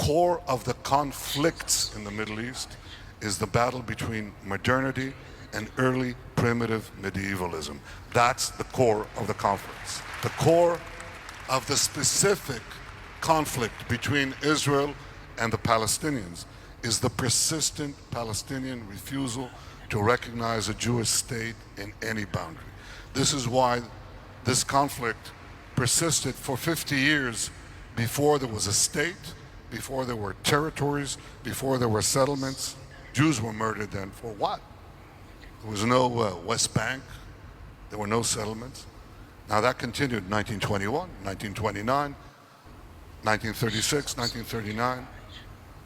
core of the conflicts in the Middle East is the battle between modernity and early primitive medievalism. That's the core of the conflicts. The core of the specific conflict between Israel and the Palestinians is the persistent Palestinian refusal to recognize a Jewish state in any boundary. This is why this conflict persisted for 50 years before there was a state, before there were territories, before there were settlements. Jews were murdered then for what? There was no West Bank, there were no settlements. Now that continued in 1921, 1929, 1936, 1939,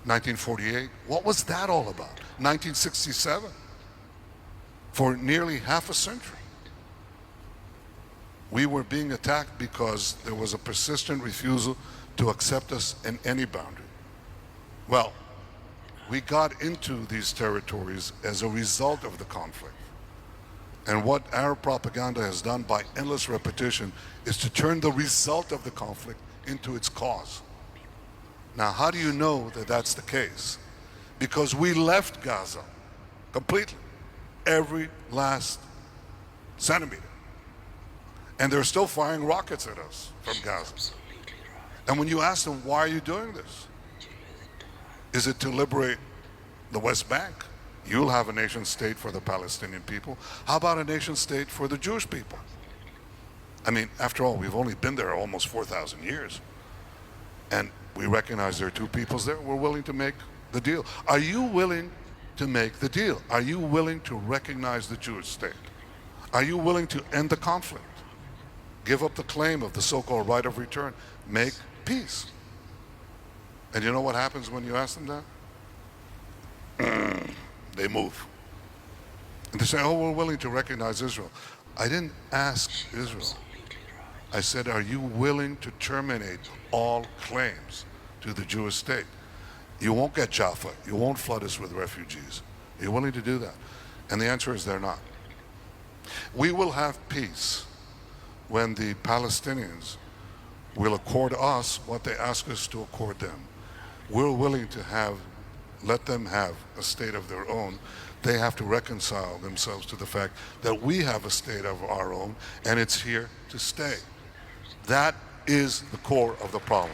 1948. What was that all about? 1967. For nearly half a century, we were being attacked because there was a persistent refusal to accept us in any boundary. Well, we got into these territories as a result of the conflict. And what Arab propaganda has done by endless repetition is to turn the result of the conflict into its cause. Now, how do you know that that's the case? Because we left Gaza completely, every last centimeter. And they're still firing rockets at us from Gaza. And when you ask them, why are you doing this? Is it to liberate the West Bank? You'll have a nation state for the Palestinian people. How about a nation state for the Jewish people? I mean, after all, we've only been there almost 4,000 years. And we recognize there are two peoples there. We're willing to make the deal. Are you willing to make the deal? Are you willing to recognize the Jewish state? Are you willing to end the conflict? Give up the claim of the so-called right of return. Make peace. And you know what happens when you ask them that? They move. And they say, oh, we're willing to recognize Israel. I didn't ask Israel. I said, are you willing to terminate all claims to the Jewish state? You won't get Jaffa. You won't flood us with refugees. Are you willing to do that? And the answer is they're not. We will have peace when the Palestinians will accord us what they ask us to accord them. We're willing to let them have a state of their own. They have to reconcile themselves to the fact that we have a state of our own and it's here to stay. That is the core of the problem.